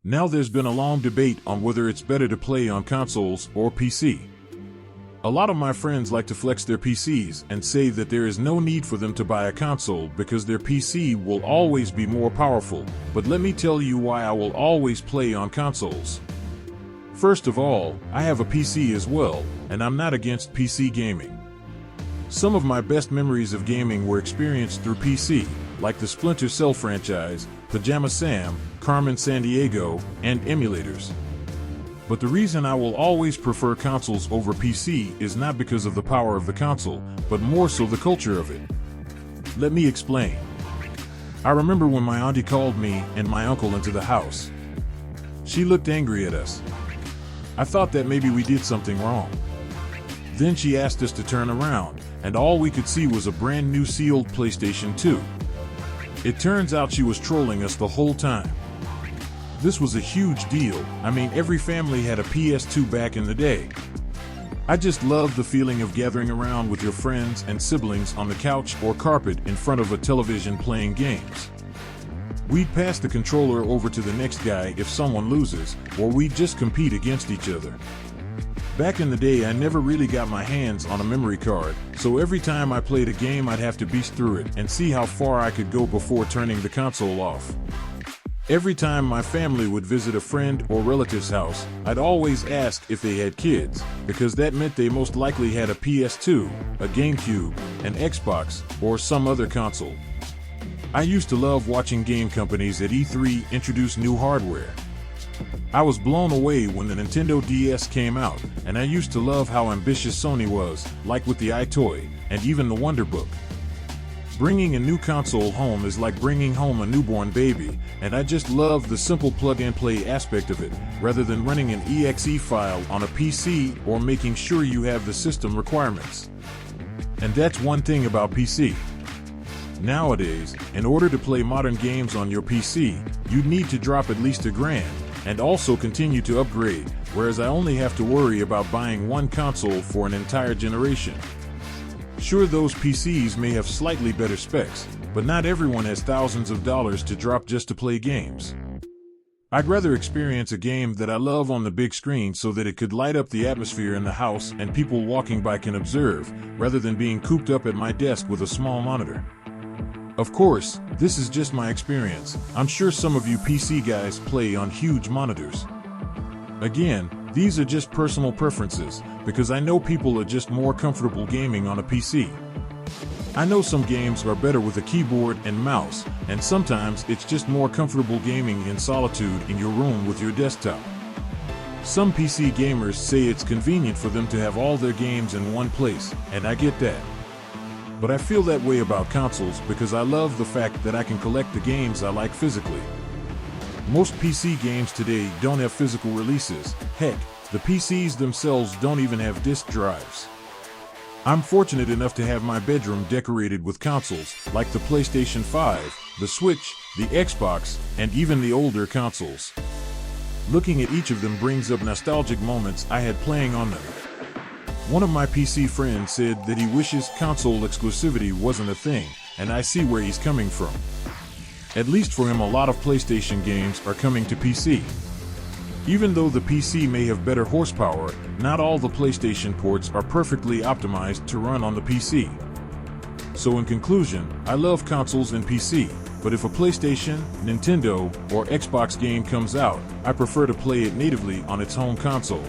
Now there's been a long debate on whether it's better to play on consoles or PC. A lot of my friends like to flex their PCs and say that there is no need for them to buy a console because their PC will always be more powerful, but let me tell you why I will always play on consoles. First of all, I have a PC as well, and I'm not against PC gaming. Some of my best memories of gaming were experienced through PC, like the Splinter Cell franchise, Pajama Sam, Carmen Sandiego, and emulators. But the reason I will always prefer consoles over PC is not because of the power of the console, but more so the culture of it. Let me explain. I remember when my auntie called me and my uncle into the house. She looked angry at us. I thought that maybe we did something wrong. Then she asked us to turn around, and all we could see was a brand new sealed PlayStation 2. It turns out she was trolling us the whole time. This was a huge deal. I mean, every family had a PS2 back in the day. I just loved the feeling of gathering around with your friends and siblings on the couch or carpet in front of a television playing games. We'd pass the controller over to the next guy if someone loses, or we'd just compete against each other. Back in the day, I never really got my hands on a memory card, so every time I played a game I'd have to beast through it and see how far I could go before turning the console off. Every time my family would visit a friend or relative's house, I'd always ask if they had kids, because that meant they most likely had a PS2, a GameCube, an Xbox, or some other console. I used to love watching game companies at E3 introduce new hardware. I was blown away when the Nintendo DS came out, and I used to love how ambitious Sony was, like with the iToy, and even the Wonderbook. Bringing a new console home is like bringing home a newborn baby, and I just love the simple plug-and-play aspect of it, rather than running an exe file on a PC or making sure you have the system requirements. And that's one thing about PC. Nowadays, in order to play modern games on your PC, you'd need to drop at least $1,000, and also continue to upgrade, whereas I only have to worry about buying one console for an entire generation. Sure, those PCs may have slightly better specs, but not everyone has thousands of dollars to drop just to play games. I'd rather experience a game that I love on the big screen so that it could light up the atmosphere in the house and people walking by can observe, rather than being cooped up at my desk with a small monitor. Of course, this is just my experience. I'm sure some of you PC guys play on huge monitors. Again, these are just personal preferences, because I know people are just more comfortable gaming on a PC. I know some games are better with a keyboard and mouse, and sometimes it's just more comfortable gaming in solitude in your room with your desktop. Some PC gamers say it's convenient for them to have all their games in one place, and I get that. But I feel that way about consoles because I love the fact that I can collect the games I like physically. Most PC games today don't have physical releases. Heck, the PCs themselves don't even have disk drives. I'm fortunate enough to have my bedroom decorated with consoles like the PlayStation 5, the Switch, the Xbox, and even the older consoles. Looking at each of them brings up nostalgic moments I had playing on them. One of my PC friends said that he wishes console exclusivity wasn't a thing, and I see where he's coming from. At least for him, a lot of PlayStation games are coming to PC. Even though the PC may have better horsepower, not all the PlayStation ports are perfectly optimized to run on the PC. So in conclusion, I love consoles and PC, but if a PlayStation, Nintendo, or Xbox game comes out, I prefer to play it natively on its home console.